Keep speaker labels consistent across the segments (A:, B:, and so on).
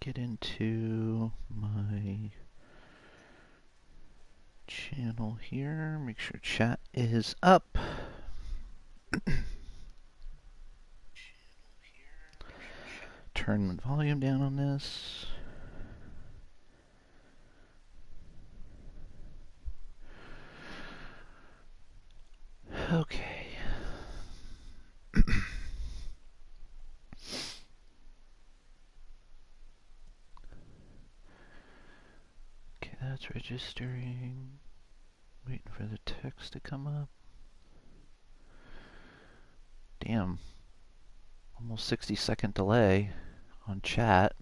A: get into my channel here, make sure chat is up. Turn the volume down on this. Okay. Okay, that's registering. Waiting for the text to come up. Damn. Almost 60-second delay on chat.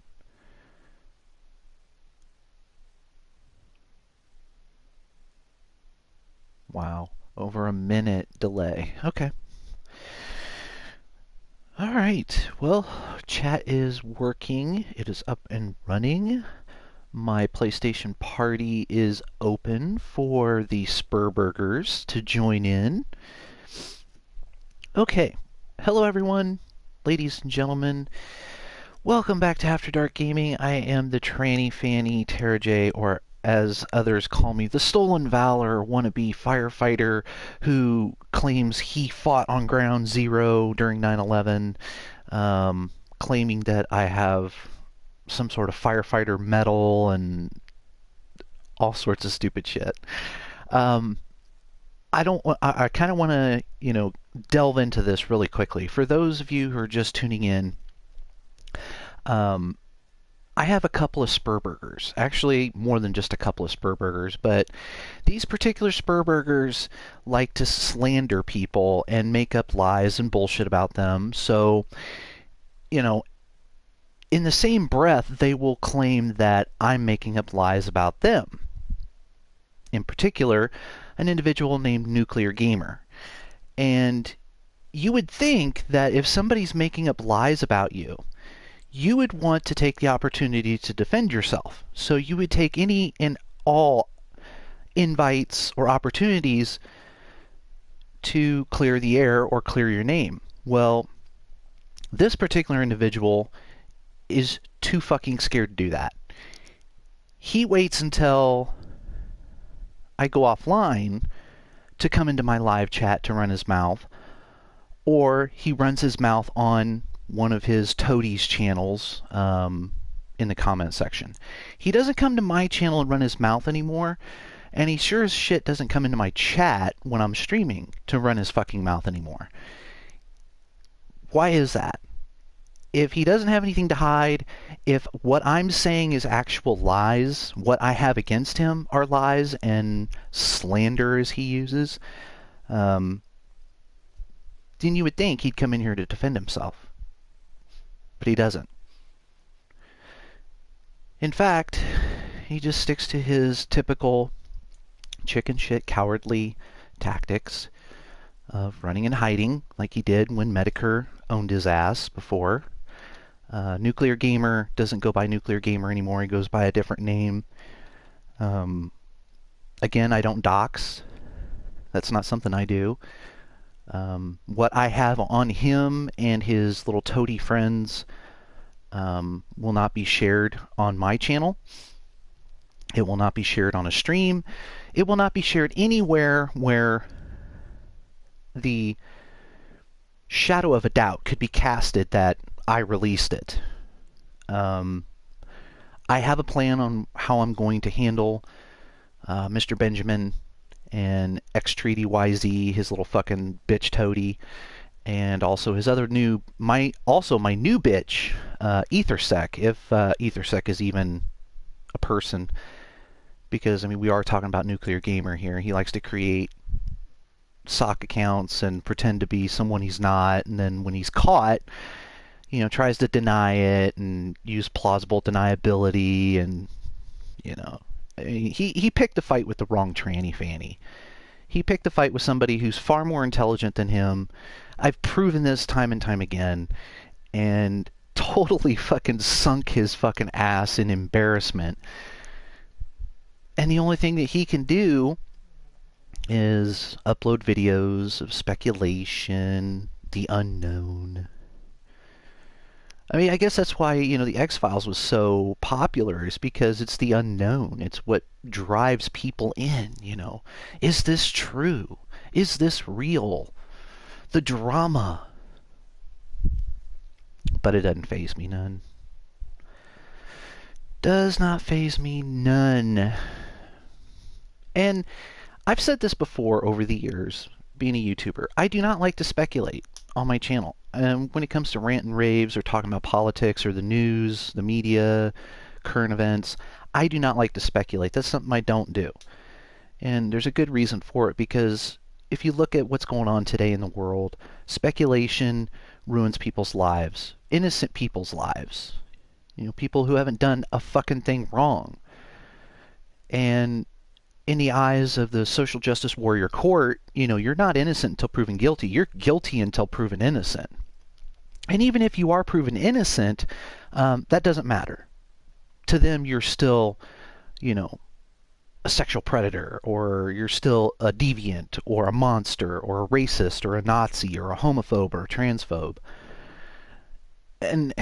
A: Wow. Over a minute delay. Okay. All right. Well, chat is working. It is up and running. My PlayStation party is open for the Spergberggers to join in. Okay. Hello, everyone. Ladies and gentlemen. Welcome back to After Dark Gayming. I am the Tranny Fanny Tara J, or as others call me, the Stolen Valor wannabe firefighter who claims he fought on Ground Zero during 9/11, claiming that I have some sort of firefighter medal and all sorts of stupid shit. I kind of want to, delve into this really quickly. For those of you who are just tuning in, I have a couple of Spergberggers. Actually, more than just a couple of Spergberggers, but these particular Spergberggers like to slander people and make up lies and bullshit about them. So, in the same breath, they will claim that I'm making up lies about them. In particular, an individual named Nuclear Gamer. And you would think that if somebody's making up lies about you, you would want to take the opportunity to defend yourself. So you would take any and all invites or opportunities to clear the air or clear your name. Well, this particular individual is too fucking scared to do that. He waits until I go offline to come into my live chat to run his mouth, or he runs his mouth on one of his toadies channels in the comment section. He doesn't come to my channel and run his mouth anymore, and he sure as shit doesn't come into my chat when I'm streaming to run his fucking mouth anymore. Why is that? If he doesn't have anything to hide, if what I'm saying is actual lies, what I have against him are lies and slander as he uses, then you would think he'd come in here to defend himself. But he doesn't. In fact, he just sticks to his typical chicken shit cowardly tactics of running and hiding like he did when Medicare owned his ass before. Nuclear Gamer doesn't go by Nuclear Gamer anymore. He goes by a different name. Again, I don't dox. That's not something I do. What I have on him and his little toady friends will not be shared on my channel. It will not be shared on a stream. It will not be shared anywhere where the shadow of a doubt could be casted that I released it. I have a plan on how I'm going to handle Mr. Benjamin and xTreatyyz, his little fucking bitch toady, and also his other my new bitch, Ethersec, if Ethersec is even a person, because we are talking about Nuclear Gamer here. He likes to create sock accounts and pretend to be someone he's not, and then when he's caught, tries to deny it and use plausible deniability, and he picked a fight with the wrong Tranny Fanny. He picked a fight with somebody who's far more intelligent than him. I've proven this time and time again, and totally fucking sunk his fucking ass in embarrassment. And the only thing that he can do is upload videos of speculation, the unknown. I mean, I guess that's why, the X-Files was so popular, is because it's the unknown. It's what drives people in. Is this true? Is this real? The drama. But it doesn't faze me none. Does not faze me none. And I've said this before over the years, being a YouTuber. I do not like to speculate on my channel. When it comes to rant and raves or talking about politics or the news, the media, current events, I do not like to speculate. That's something I don't do. And there's a good reason for it, because if you look at what's going on today in the world, speculation ruins people's lives, innocent people's lives. People who haven't done a fucking thing wrong. And in the eyes of the social justice warrior court, you're not innocent until proven guilty. You're guilty until proven innocent. And even if you are proven innocent, that doesn't matter. To them, you're still, a sexual predator, or you're still a deviant, or a monster, or a racist, or a Nazi, or a homophobe, or a transphobe. And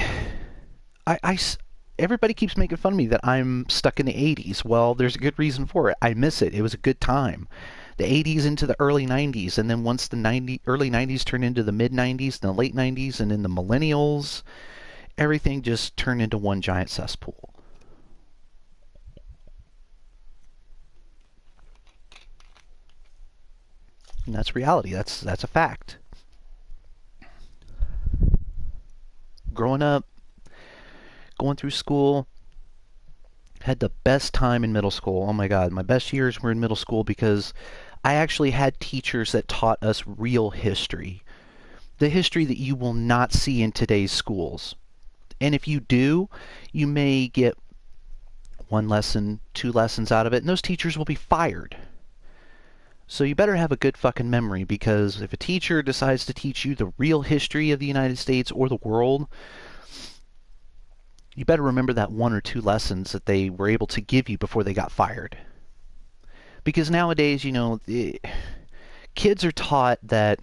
A: everybody keeps making fun of me that I'm stuck in the 80s. Well, there's a good reason for it. I miss it. It was a good time. The 80s into the early 90s, and then once the early 90s turned into the mid-90s, and the late 90s, and then the millennials, everything just turned into one giant cesspool. And that's reality. That's a fact. Growing up, going through school, had the best time in middle school. Oh my God, my best years were in middle school because I actually had teachers that taught us real history. The history that you will not see in today's schools. And if you do, you may get 1 lesson, 2 lessons out of it, and those teachers will be fired. So you better have a good fucking memory, because if a teacher decides to teach you the real history of the United States or the world, you better remember that 1 or 2 lessons that they were able to give you before they got fired. Because nowadays, kids are taught that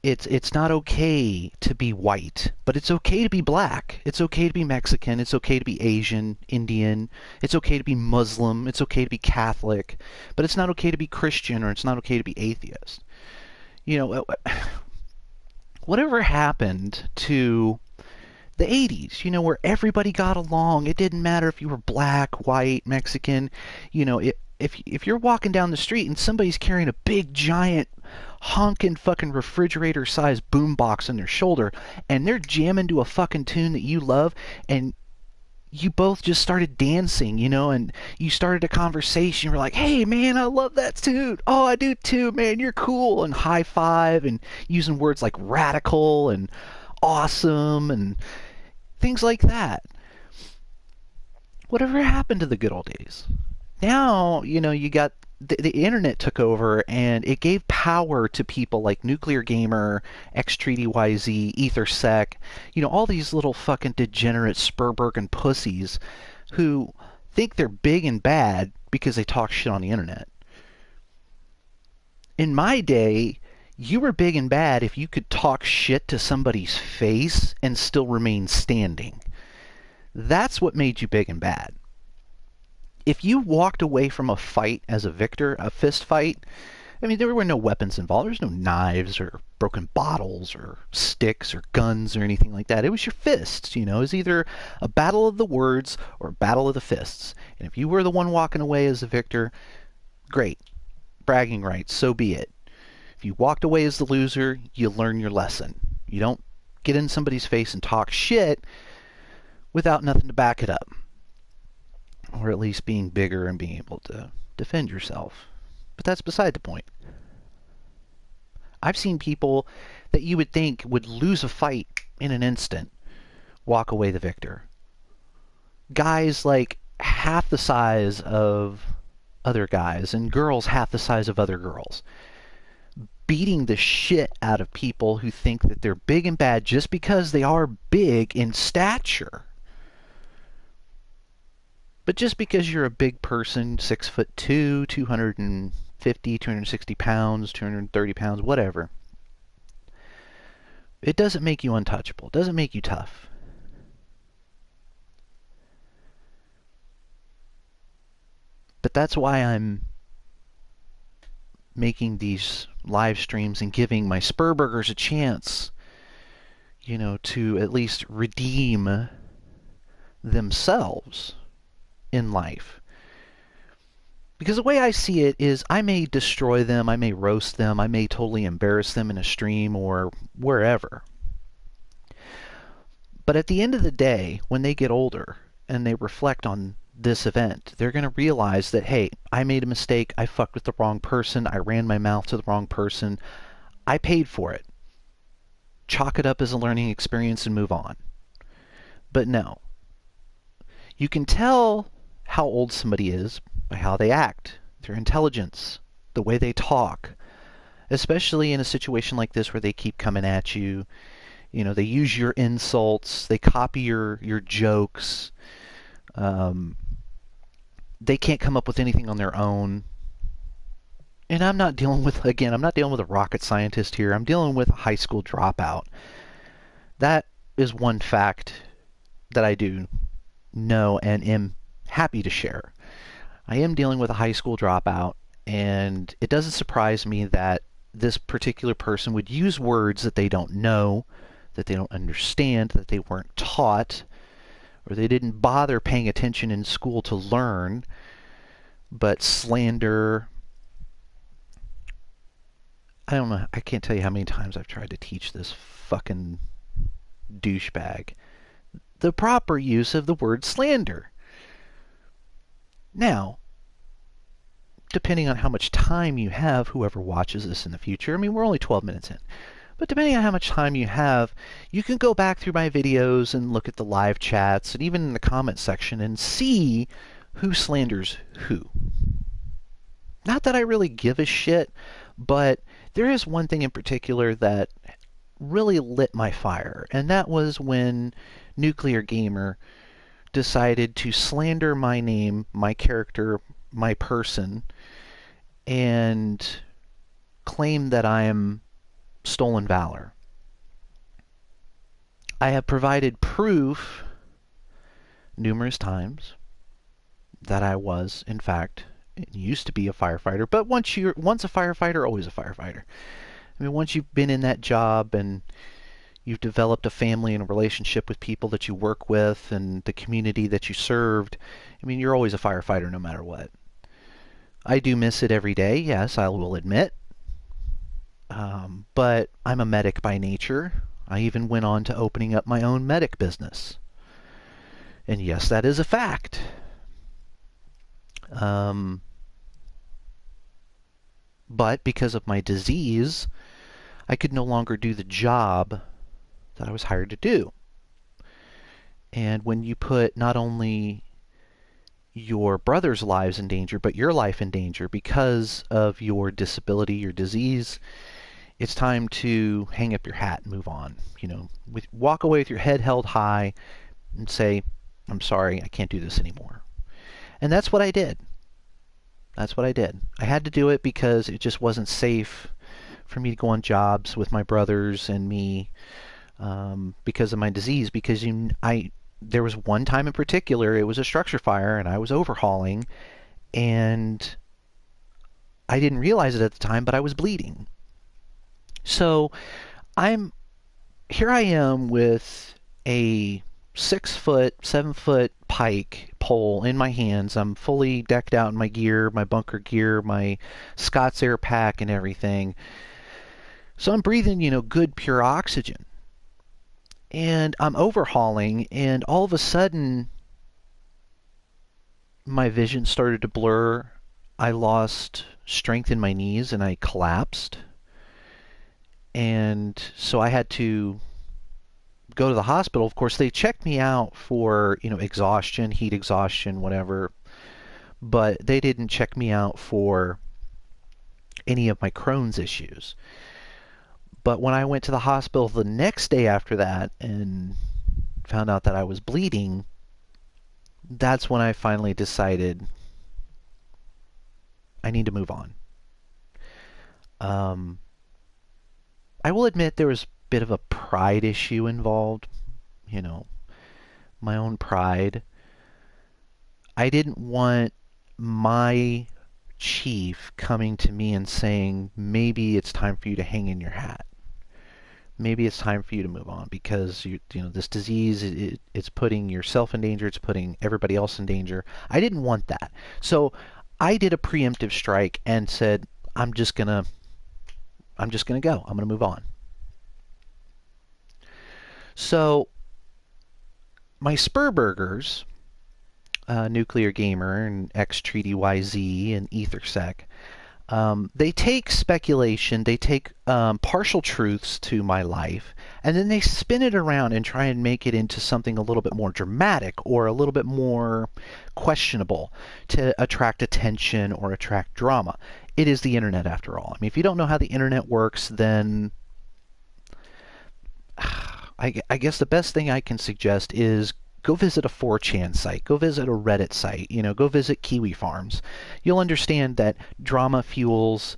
A: it's not okay to be white, but it's okay to be black. It's okay to be Mexican. It's okay to be Asian, Indian. It's okay to be Muslim. It's okay to be Catholic. But it's not okay to be Christian, or it's not okay to be atheist. Whatever happened to the 80s, where everybody got along? It didn't matter if you were black, white, Mexican. If you're walking down the street and somebody's carrying a big, giant, honking fucking refrigerator-sized boombox on their shoulder, and they're jamming to a fucking tune that you love, and you both just started dancing, and you started a conversation. You're like, hey, man, I love that tune. Oh, I do too, man. You're cool. And high five, and using words like radical and awesome and things like that. Whatever happened to the good old days? Now, you got the internet took over, and it gave power to people like Nuclear Gamer, xTreatyyz, EtherSec, all these little fucking degenerate Spergberggers pussies who think they're big and bad because they talk shit on the internet. In my day, you were big and bad if you could talk shit to somebody's face and still remain standing. That's what made you big and bad. If you walked away from a fight as a victor, a fist fight, I mean, there were no weapons involved. There's no knives or broken bottles or sticks or guns or anything like that. It was your fists, It was either a battle of the words or a battle of the fists. And if you were the one walking away as the victor, great. Bragging rights, so be it. If you walked away as the loser, you learn your lesson. You don't get in somebody's face and talk shit without nothing to back it up. Or at least being bigger and being able to defend yourself. But that's beside the point. I've seen people that you would think would lose a fight in an instant walk away the victor. Guys like half the size of other guys, and girls half the size of other girls, beating the shit out of people who think that they're big and bad just because they are big in stature. But just because you're a big person, 6'2", 250, 260 pounds, 230 pounds, whatever, it doesn't make you untouchable. It doesn't make you tough. But that's why I'm making these live streams and giving my Spergberggers a chance, to at least redeem themselves in life. Because the way I see it is I may destroy them, I may roast them, I may totally embarrass them in a stream or wherever. But at the end of the day, when they get older and they reflect on this event, they're going to realize that, hey, I made a mistake, I fucked with the wrong person, I ran my mouth to the wrong person, I paid for it. Chalk it up as a learning experience and move on. But no. You can tell how old somebody is by how they act, their intelligence, the way they talk, especially in a situation like this where they keep coming at you. They use your insults, they copy your jokes. They can't come up with anything on their own. And I'm not dealing with a rocket scientist here. I'm dealing with a high school dropout. That is one fact that I do know and am happy to share. I am dealing with a high school dropout, and it doesn't surprise me that this particular person would use words that they don't know, that they don't understand, that they weren't taught, or they didn't bother paying attention in school to learn. But slander, I don't know, I can't tell you how many times I've tried to teach this fucking douchebag the proper use of the word slander. Now, depending on how much time you have, whoever watches this in the future, we're only 12 minutes in, but depending on how much time you have, you can go back through my videos and look at the live chats and even in the comment section and see who slanders who. Not that I really give a shit, but there is one thing in particular that really lit my fire, and that was when Nuclear Gamer decided to slander my name, my character, my person, and claim that I am stolen valor. I have provided proof numerous times that I was, in fact, used to be a firefighter. But once a firefighter, always a firefighter. Once you've been in that job and you've developed a family and a relationship with people that you work with and the community that you served, you're always a firefighter no matter what. I do miss it every day, yes, I will admit. But I'm a medic by nature. I even went on to opening up my own medic business. And yes, that is a fact. But because of my disease, I could no longer do the job that I was hired to do. And when you put not only your brother's lives in danger, but your life in danger because of your disability, your disease, it's time to hang up your hat and move on. Walk away with your head held high and say, I'm sorry, I can't do this anymore. And that's what I did. That's what I did. I had to do it because it just wasn't safe for me to go on jobs with my brothers and me because of my disease. Because there was one time in particular, it was a structure fire, and I was overhauling, and I didn't realize it at the time, but I was bleeding. So here I am with a 6-foot, 7-foot pike pole in my hands. I'm fully decked out in my gear, my bunker gear, my Scott's Air pack and everything. So I'm breathing, good pure oxygen. And I'm overhauling, and all of a sudden my vision started to blur. I lost strength in my knees and I collapsed. And so I had to go to the hospital. Of course, they checked me out for, exhaustion, heat exhaustion, whatever. But they didn't check me out for any of my Crohn's issues. But when I went to the hospital the next day after that and found out that I was bleeding, that's when I finally decided I need to move on. I will admit there was a bit of a pride issue involved, my own pride. I didn't want my chief coming to me and saying, maybe it's time for you to hang in your hat. Maybe it's time for you to move on because this disease, it's putting yourself in danger. It's putting everybody else in danger. I didn't want that. So I did a preemptive strike and said, I'm just gonna go. I'm gonna move on. So my Spergberggers, Nuclear Gamer and xTreatyyz and EtherSec, they take speculation, they take partial truths to my life, and then they spin it around and try and make it into something a little bit more dramatic or a little bit more questionable to attract attention or attract drama. It is the internet after all. I mean, if you don't know how the internet works, then I guess the best thing I can suggest is go visit a 4chan site, go visit a Reddit site, go visit Kiwi Farms. You'll understand that drama fuels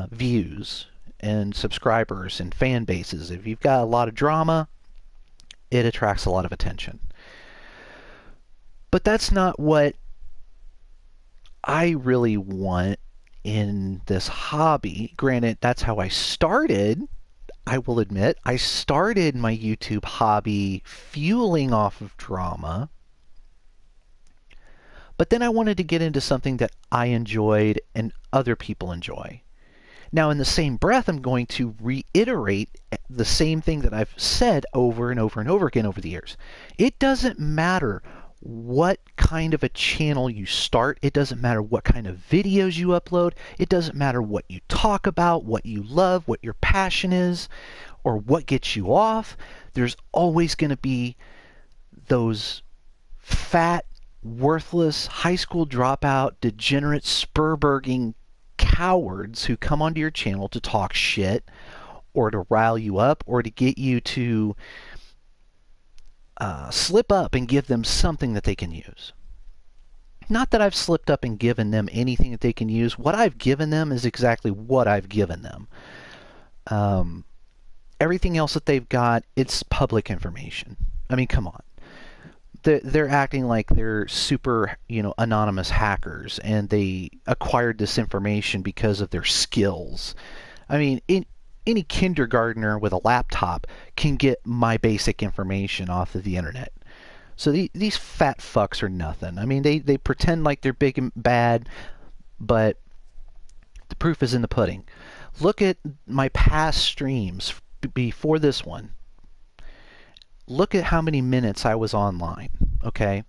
A: views and subscribers and fan bases. If you've got a lot of drama, it attracts a lot of attention. But that's not what I really want in this hobby. Granted, that's how I started. I will admit, I started my YouTube hobby fueling off of drama, but then I wanted to get into something that I enjoyed and other people enjoy. Now, in the same breath, I'm going to reiterate the same thing that I've said over and over and over again over the years. It doesn't matter what kind of a channel you start. It doesn't matter what kind of videos you upload. It doesn't matter what you talk about, what you love, what your passion is, or what gets you off. There's always going to be those fat, worthless, high school dropout, degenerate, Sperbergging cowards who come onto your channel to talk shit or to rile you up or to get you to slip up and give them something that they can use. Not that I've slipped up and given them anything that they can use. What I've given them is exactly what I've given them. Everything else that they've got, it's public information. I mean, come on. They're acting like they're super, anonymous hackers, and they acquired this information because of their skills. I mean, any kindergartner with a laptop can get my basic information off of the internet. So these fat fucks are nothing. I mean, they pretend like they're big and bad, but the proof is in the pudding. Look at my past streams before this one. Look at how many minutes I was online, okay?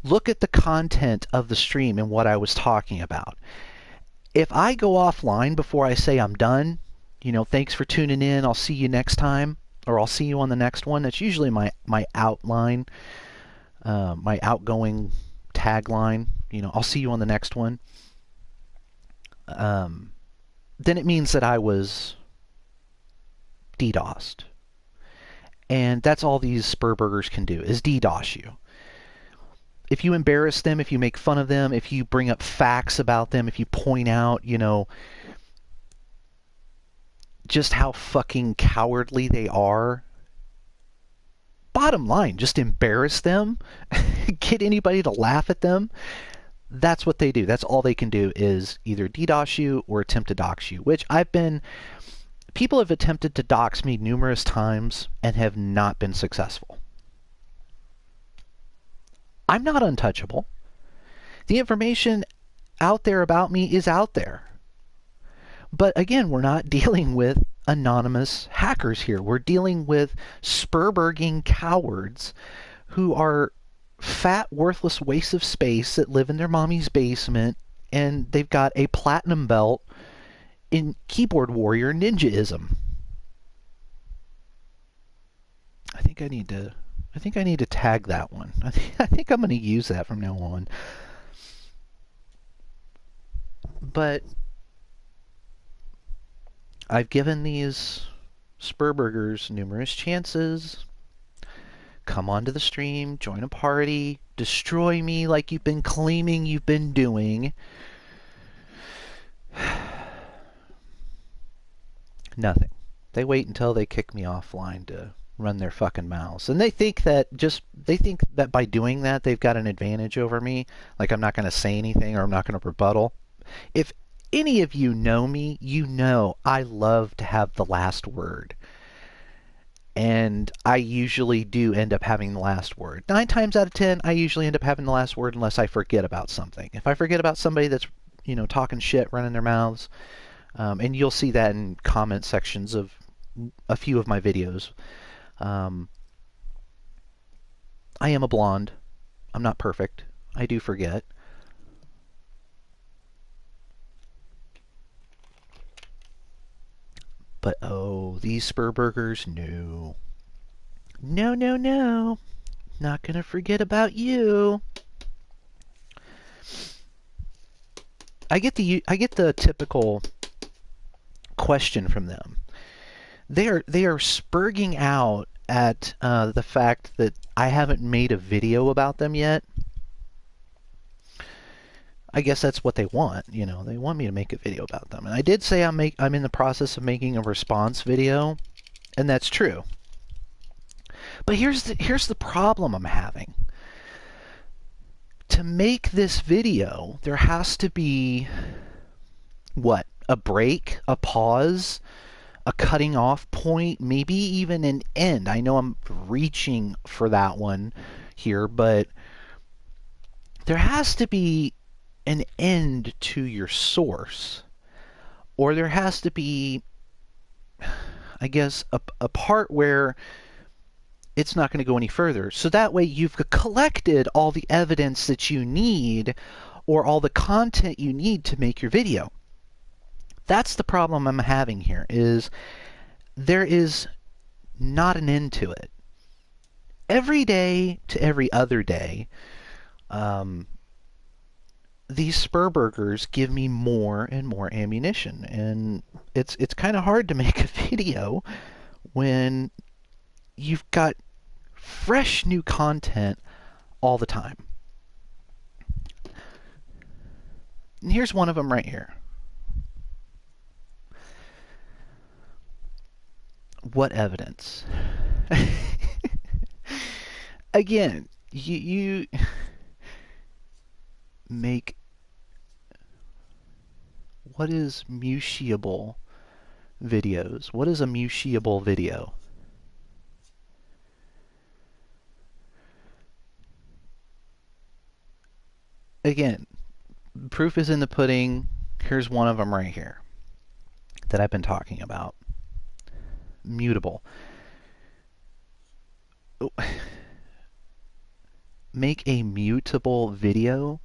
A: Look at the content of the stream and what I was talking about. If I go offline before I say I'm done, thanks for tuning in, I'll see you next time, or I'll see you on the next one. That's usually my outline, my outgoing tagline. I'll see you on the next one. Then it means that I was DDoSed. And that's all these Spergberggers can do, is DDoS you. If you embarrass them, if you make fun of them, if you bring up facts about them, if you point out, just how fucking cowardly they are, bottom line, just embarrass them, get anybody to laugh at them. That's what they do. That's all they can do, is either DDoS you or attempt to dox you, which people have attempted to dox me numerous times and have not been successful. I'm not untouchable. The information out there about me is out there. But again, we're not dealing with anonymous hackers here. We're dealing with Sperbergging cowards who are fat, worthless wastes of space that live in their mommy's basement, and they've got a platinum belt in keyboard warrior ninjaism. I think I need to tag that one. I think I'm going to use that from now on. But I've given these Spergberggers numerous chances. Come onto the stream, join a party, destroy me like you've been claiming you've been doing. Nothing. They wait until they kick me offline to run their fucking mouths. And they think that by doing that they've got an advantage over me. Like I'm not going to say anything or I'm not going to rebuttal. If any of you know me, you know I love to have the last word. And I usually do end up having the last word. 9 times out of 10, I usually end up having the last word unless I forget about something. If I forget about somebody that's, talking shit, running their mouths, and you'll see that in comment sections of a few of my videos. I am a blonde. I'm not perfect. I do forget. But oh, these Spergberggers, no. No, no, no. Not gonna forget about you. I get the typical question from them. They are spurging out at the fact that I haven't made a video about them yet. I guess that's what they want, They want me to make a video about them. And I did say I'm in the process of making a response video, and that's true. But here's the problem I'm having. To make this video, there has to be what? A break, a pause, a cutting off point, maybe even an end. I know I'm reaching for that one here, but there has to be an end to your source, or there has to be, I guess, a part where it's not going to go any further. So that way you've collected all the evidence that you need, or all the content you need to make your video. That's the problem I'm having here, is there is not an end to it. Every day to every other day, these Spergberggers give me more and more ammunition, and it's kind of hard to make a video when you've got fresh new content all the time. And here's one of them right here. What evidence? Again, you make, what is mutiable videos? What is a mutiable video? Again, proof is in the pudding. Here's one of them right here that I've been talking about. Mutable. Make a mutable video?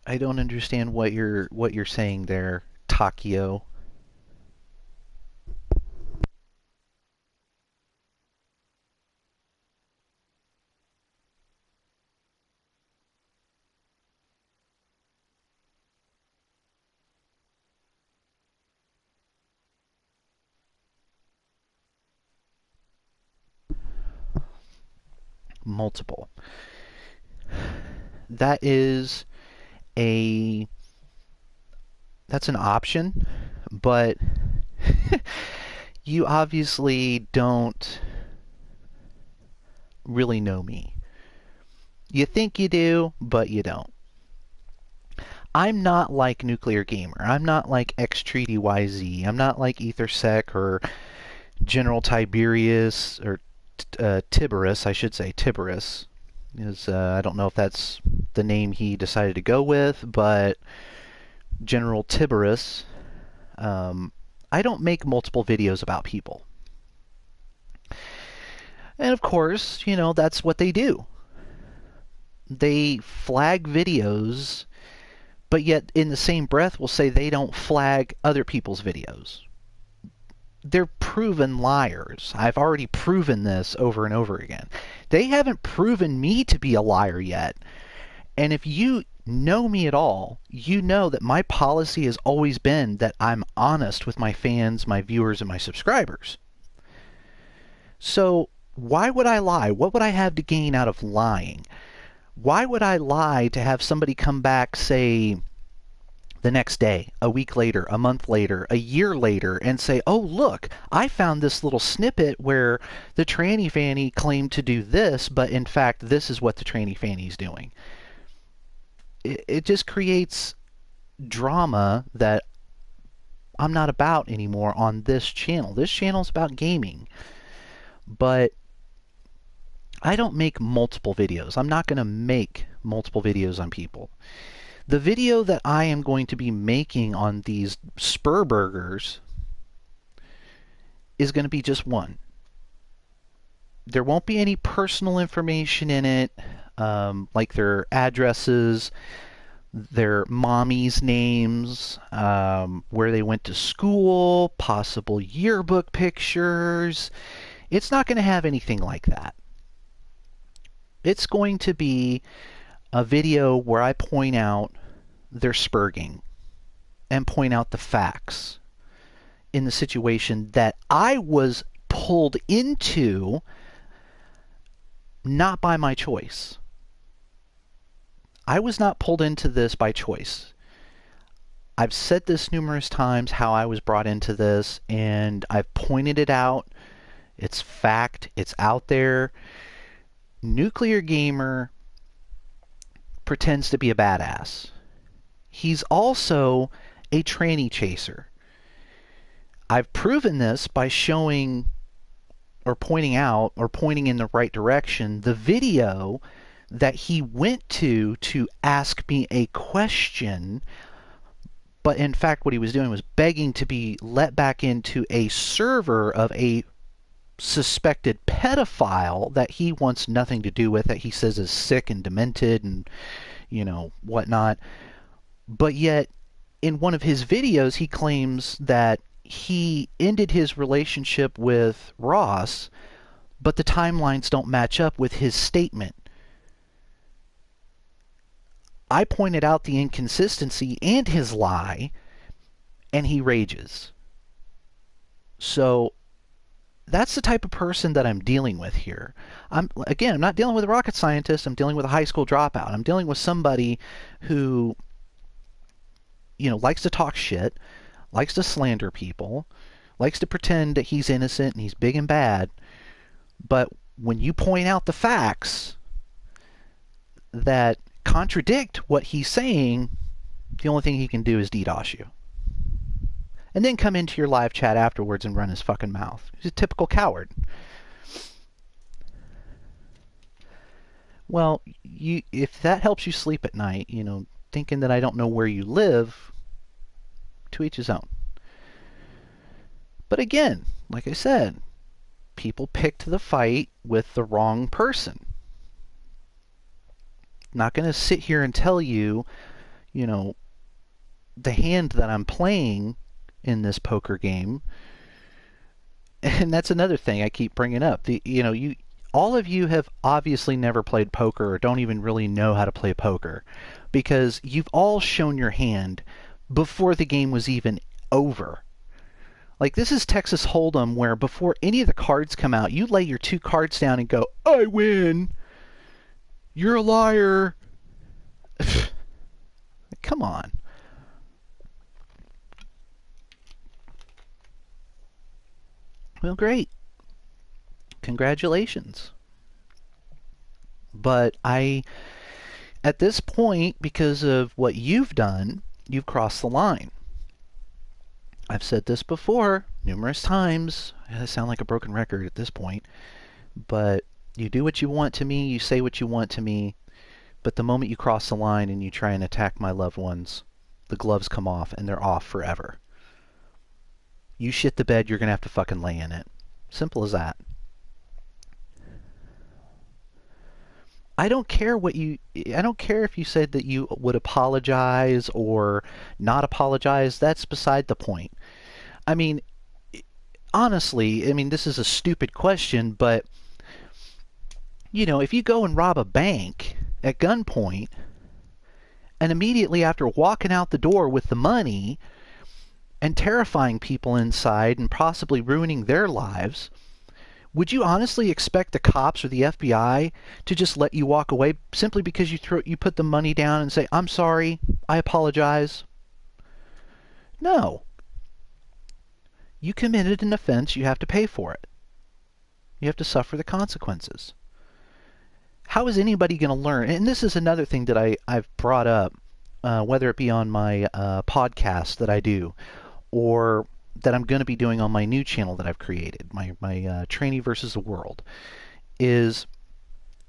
A: I don't understand what you're saying there, Takio. Multiple. That's an option, but you obviously don't really know me. You think you do, but you don't. I'm not like Nuclear Gamer. I'm not like xTreatyyz. I'm not like EtherSec or General Tiberius, or Tiberius, I should say. Tiberius. I don't know if that's the name he decided to go with, but General Tiberius. I don't make multiple videos about people. And of course, that's what they do. They flag videos, but yet in the same breath will say they don't flag other people's videos. They're proven liars. I've already proven this over and over again. They haven't proven me to be a liar yet. And if you know me at all, you know that my policy has always been that I'm honest with my fans, my viewers, and my subscribers. So why would I lie? What would I have to gain out of lying? Why would I lie to have somebody come back, say, the next day, a week later, a month later, a year later, and say, oh, look, I found this little snippet where the Tranny Fanny claimed to do this, but in fact, this is what the Tranny Fanny's doing. It just creates drama that I'm not about anymore on this channel. This channel is about gaming. But I don't make multiple videos. I'm not going to make multiple videos on people. The video that I am going to be making on these Spergberggers is going to be just one. There won't be any personal information in it, like their addresses, their mommy's names, where they went to school, possible yearbook pictures. It's not going to have anything like that. It's going to be a video where I point out their spurging and point out the facts in the situation that I was pulled into, not by my choice. I was not pulled into this by choice. I've said this numerous times, how I was brought into this, and I've pointed it out. It's fact. It's out there. Nuclear Gamer pretends to be a badass. He's also a tranny chaser. I've proven this by showing or pointing out or pointing in the right direction the video that he went to ask me a question, but in fact what he was doing was begging to be let back into a server of a suspected pedophile that he wants nothing to do with, that he says is sick and demented and, you know, whatnot. But yet, in one of his videos, he claims that he ended his relationship with Ross, but the timelines don't match up with his statement. I pointed out the inconsistency and his lie, and he rages. So that's the type of person that I'm dealing with here. I'm not dealing with a rocket scientist. I'm dealing with a high school dropout. I'm dealing with somebody who, you know, likes to talk shit, likes to slander people, likes to pretend that he's innocent and he's big and bad. But when you point out the facts that contradict what he's saying, the only thing he can do is DDoS you. And then come into your live chat afterwards and run his fucking mouth. He's a typical coward. Well, if that helps you sleep at night, you know, thinking that I don't know where you live, to each his own. But again, like I said, people picked the fight with the wrong person. Not going to sit here and tell you, you know, the hand that I'm playing in this poker game. And that's another thing I keep bringing up. All of you have obviously never played poker or don't even really know how to play poker, because you've all shown your hand before the game was even over. Like, this is Texas Hold'em, where before any of the cards come out, you lay your 2 cards down and go, I win! You're a liar! Come on. Well, great. Congratulations. But at this point, because of what you've done, you've crossed the line. I've said this before numerous times. I sound like a broken record at this point. But you do what you want to me, you say what you want to me, but the moment you cross the line and you try and attack my loved ones, the gloves come off and they're off forever. You shit the bed, you're going to have to fucking lay in it. Simple as that. I don't care if you said that you would apologize or not apologize. That's beside the point. I mean, honestly, this is a stupid question, but, you know, if you go and rob a bank at gunpoint and immediately after walking out the door with the money and terrifying people inside and possibly ruining their lives, would you honestly expect the cops or the FBI to just let you walk away simply because you put the money down and say, I'm sorry, I apologize, No. You committed an offense, you have to pay for it. You have to suffer the consequences. How is anybody going to learn? And this is another thing that I've brought up, whether it be on my podcast that I do, or that I'm going to be doing on my new channel that I've created, my Tranny versus the World, is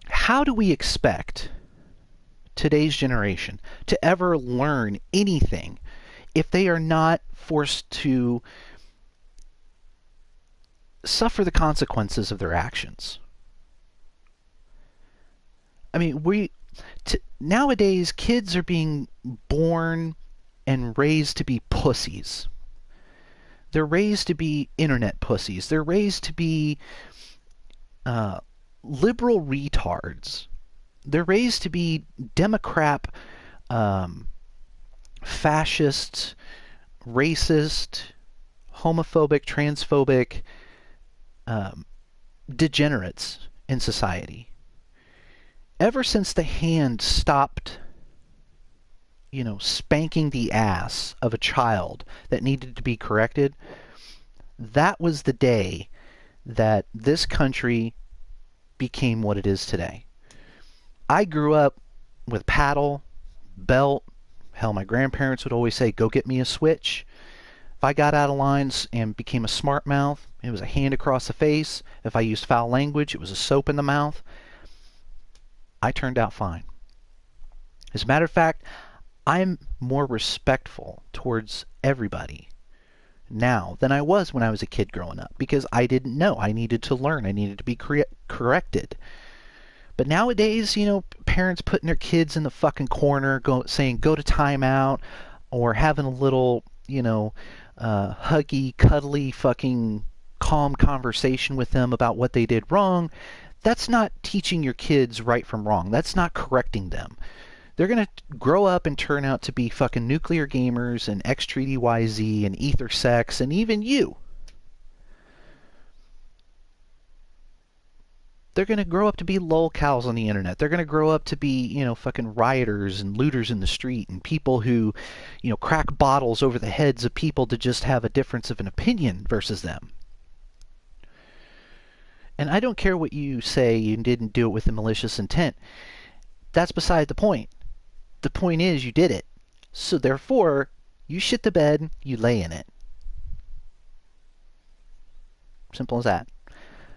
A: how do we expect today's generation to ever learn anything if they are not forced to suffer the consequences of their actions? I mean, nowadays kids are being born and raised to be pussies. They're raised to be internet pussies. They're raised to be liberal retards. They're raised to be Democrat, fascist, racist, homophobic, transphobic degenerates in society. Ever since the hand stopped, spanking the ass of a child that needed to be corrected, that was the day that this country became what it is today. I grew up with paddle, belt. Hell, my grandparents would always say, go get me a switch. If I got out of lines and became a smart mouth, it was a hand across the face. If I used foul language, it was a soap in the mouth. I turned out fine. As a matter of fact, I'm more respectful towards everybody now than I was when I was a kid growing up, because I didn't know. I needed to learn. I needed to be corrected. But nowadays, parents putting their kids in the fucking corner, saying go to timeout, or having a little, huggy, cuddly, fucking calm conversation with them about what they did wrong. That's not teaching your kids right from wrong. That's not correcting them. They're going to grow up and turn out to be fucking nuclear gamers and xTreatyyz and ether sex and even you. They're going to grow up to be lolcows on the internet. They're going to grow up to be, fucking rioters and looters in the street and people who, crack bottles over the heads of people to just have a difference of an opinion versus them. And I don't care what you say, you didn't do it with a malicious intent. That's beside the point. The point is you did it. So therefore, you shit the bed, you lay in it. Simple as that. And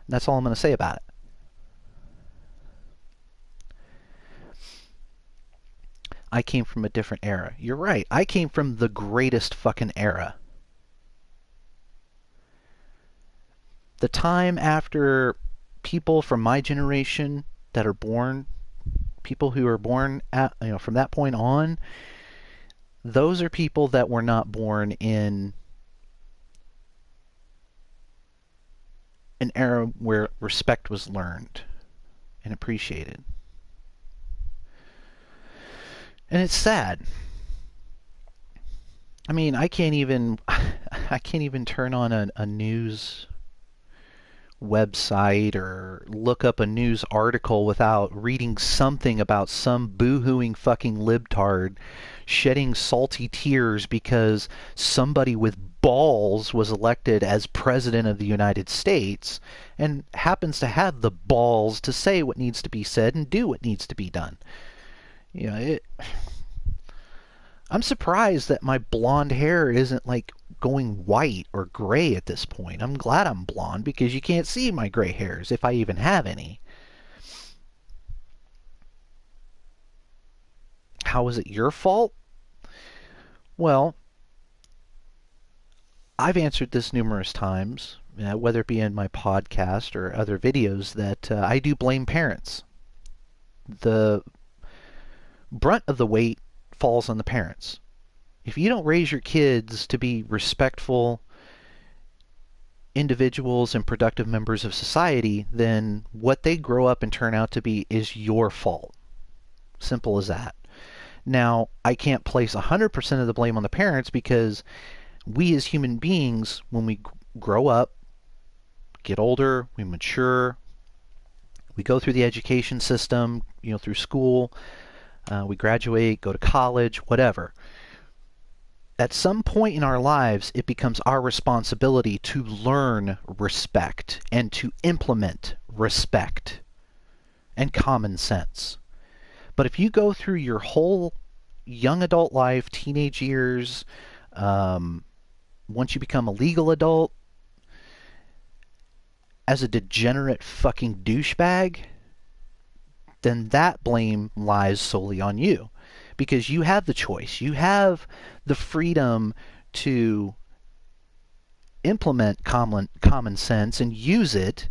A: that's all I'm going to say about it. I came from a different era. You're right. I came from the greatest fucking era. The time after people from my generation that are born, people who are born from that point on, those are people that were not born in an era where respect was learned and appreciated. And it's sad. I mean, I can't even turn on a news website or look up a news article without reading something about some boo-hooing fucking libtard shedding salty tears because somebody with balls was elected as president of the United States and happens to have the balls to say what needs to be said and do what needs to be done. I'm surprised that my blonde hair isn't like going white or gray at this point. I'm glad I'm blonde because you can't see my gray hairs if I even have any. How is it your fault? Well, I've answered this numerous times, whether it be in my podcast or other videos, that I do blame parents. The brunt of the weight falls on the parents. If you don't raise your kids to be respectful individuals and productive members of society, then what they grow up and turn out to be is your fault. Simple as that. Now, I can't place 100% of the blame on the parents because we as human beings, when we grow up, get older, we mature, we go through the education system, through school, we graduate, go to college, whatever. at some point in our lives, it becomes our responsibility to learn respect and to implement respect and common sense. But if you go through your whole young adult life, teenage years, once you become a legal adult, as a degenerate fucking douchebag, then that blame lies solely on you. Because you have the choice. You have the freedom to implement common sense and use it,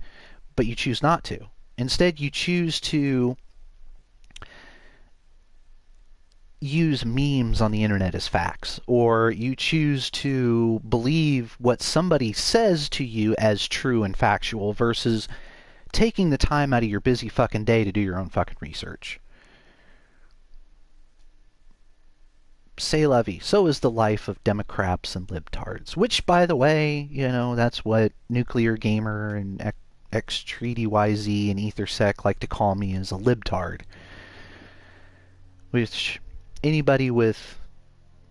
A: but you choose not to. Instead, you choose to use memes on the internet as facts, or you choose to believe what somebody says to you as true and factual versus taking the time out of your busy fucking day to do your own fucking research. C'est la vie. So is the life of Democrats and libtards, which, by the way, you know, that's what Nuclear Gamer and xTreatyyz and EtherSec like to call me, as a libtard. Which anybody with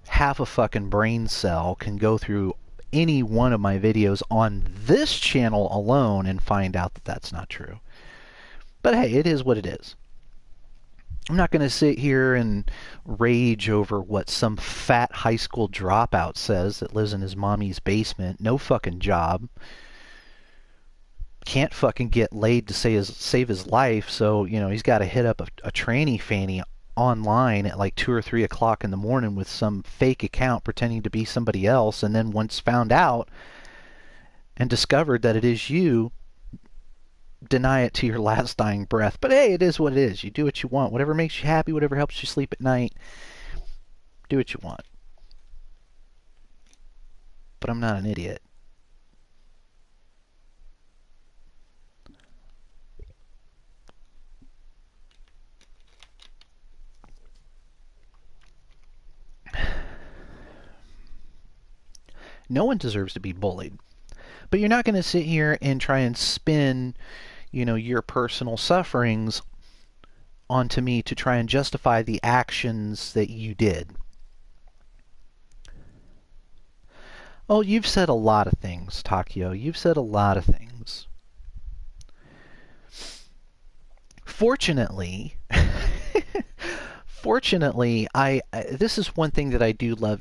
A: half a fucking brain cell can go through any one of my videos on this channel alone and find out that that's not true. But hey, it is what it is. I'm not going to sit here and rage over what some fat high school dropout says that lives in his mommy's basement. No fucking job. Can't fucking get laid to save his life, so, you know, he's got to hit up a Tranny Fanny online at like 2 or 3 o'clock in the morning with some fake account pretending to be somebody else, and then once found out and discovered that it is you, deny it to your last dying breath. But hey, it is what it is. You do what you want. Whatever makes you happy, whatever helps you sleep at night, do what you want. But I'm not an idiot. No one deserves to be bullied. But you're not going to sit here and try and spin, you know, your personal sufferings onto me to try and justify the actions that you did. Oh, you've said a lot of things, Takio. You've said a lot of things. Fortunately, this is one thing that I do love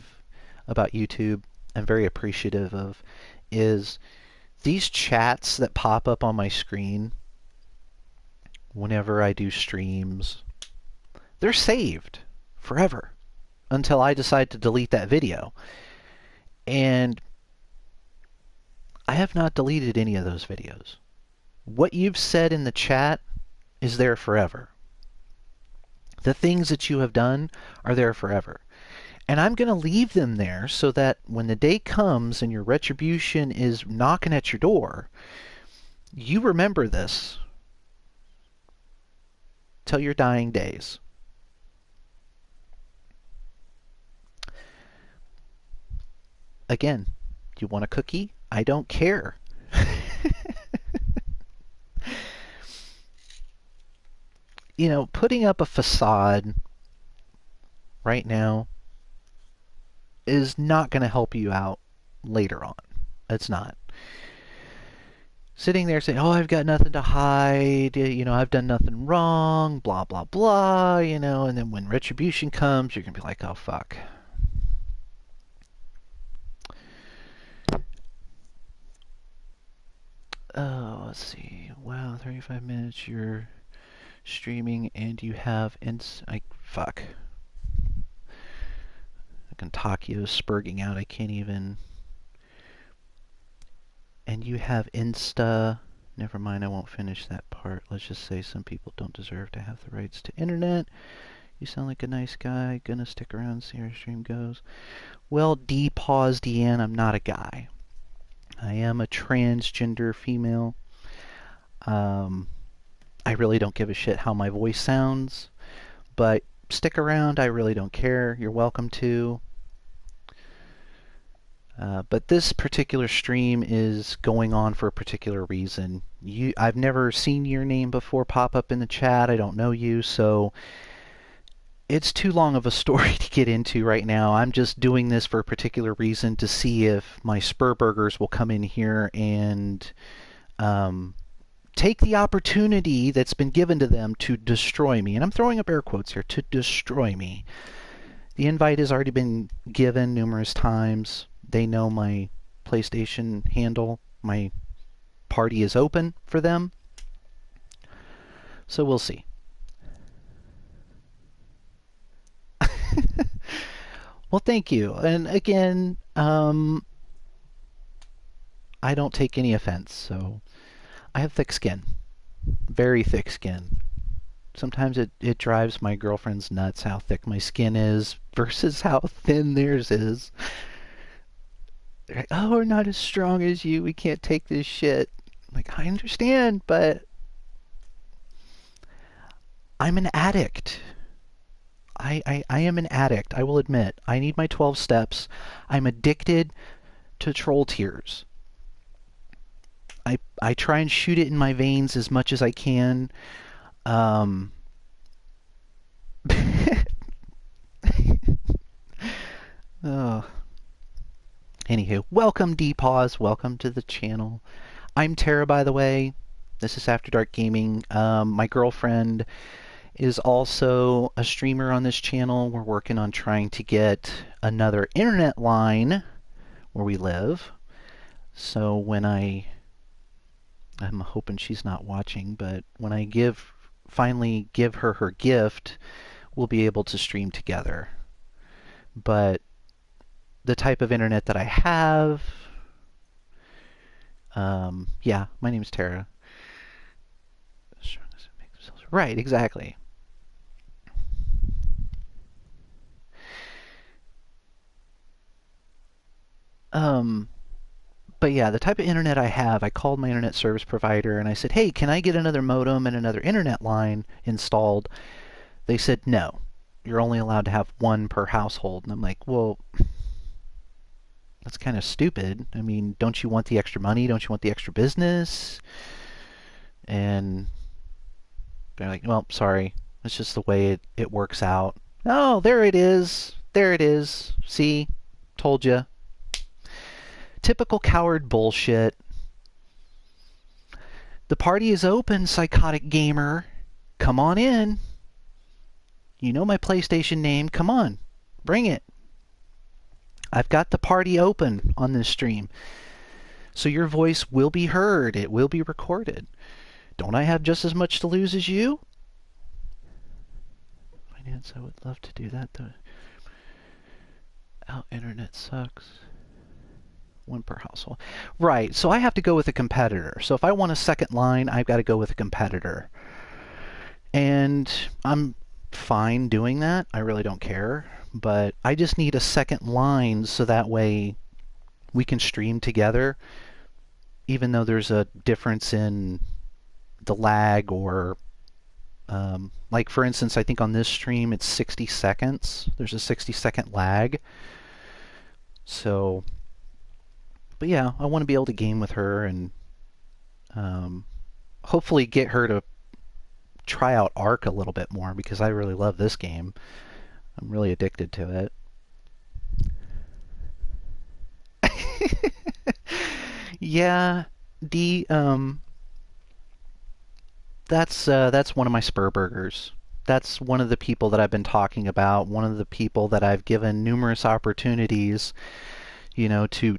A: about YouTube. I'm very appreciative of, is these chats that pop up on my screen whenever I do streams. They're saved forever until I decide to delete that video. And I have not deleted any of those videos. What you've said in the chat is there forever. The things that you have done are there forever. And I'm going to leave them there so that when the day comes and your retribution is knocking at your door, you remember this till your dying days. Again, you want a cookie? I don't care. You know, putting up a facade right now is not going to help you out later on. It's not. Sitting there saying, oh, I've got nothing to hide, you know, I've done nothing wrong, blah, blah, blah, you know, and then when retribution comes, you're going to be like, oh, fuck. Oh, let's see. Wow, 35 minutes, you're streaming and you have fuck. Takio's spurging out. I can't even. And you have Insta. Never mind, I won't finish that part. Let's just say some people don't deserve to have the rights to internet. You sound like a nice guy. Gonna stick around and see how your stream goes. Well, pause Deanne, I'm not a guy. I am a transgender female. I really don't give a shit how my voice sounds. But stick around, I really don't care. You're welcome to. But this particular stream is going on for a particular reason. I've never seen your name before pop up in the chat. I don't know you, so it's too long of a story to get into right now. I'm just doing this for a particular reason to see if my Spergberggers will come in here and take the opportunity that's been given to them to destroy me. And I'm throwing up air quotes here, to destroy me. The invite has already been given numerous times. They know my PlayStation handle. My party is open for them. So we'll see. Well, thank you. And again, I don't take any offense, so I have thick skin. Very thick skin. Sometimes it drives my girlfriends nuts how thick my skin is versus how thin theirs is. They're like, oh, we're not as strong as you. We can't take this shit. I'm like, I understand, but I'm an addict. I am an addict, I will admit. I need my 12 steps. I'm addicted to troll tears. I try and shoot it in my veins as much as I can. Oh. Anywho, welcome DPaws, welcome to the channel. I'm Tara, by the way. This is After Dark Gayming. My girlfriend is also a streamer on this channel. We're working on trying to get another internet line where we live. So when I'm hoping she's not watching, but when I finally give her her gift, we'll be able to stream together. But the type of internet that I have, yeah, my name's Tara. Right, exactly. But yeah, the type of internet I have, I called my internet service provider and I said, hey, can I get another modem and another internet line installed? They said, no, you're only allowed to have one per household. And I'm like, well, that's kind of stupid. I mean, don't you want the extra money? Don't you want the extra business? And they're like, well, sorry, it's just the way it works out. Oh, there it is. There it is. See? Told you. Typical coward bullshit. The party is open, psychotic gamer. Come on in. You know my PlayStation name. Come on. Bring it. I've got the party open on this stream. So your voice will be heard. It will be recorded. Don't I have just as much to lose as you? Finance, I would love to do that though. Oh, internet sucks. One per household. Right, so I have to go with a competitor. So if I want a second line, I've got to go with a competitor. And I'm fine doing that. I really don't care. But I just need a second line so that way we can stream together. Even though there's a difference in the lag or... like for instance, I think on this stream it's 60 seconds. There's a 60-second lag. So... But yeah, I want to be able to game with her and hopefully get her to try out Ark a little bit more because I really love this game. I'm really addicted to it. Yeah, that's one of my Spergberggers. That's one of the people that I've been talking about. One of the people that I've given numerous opportunities, you know, to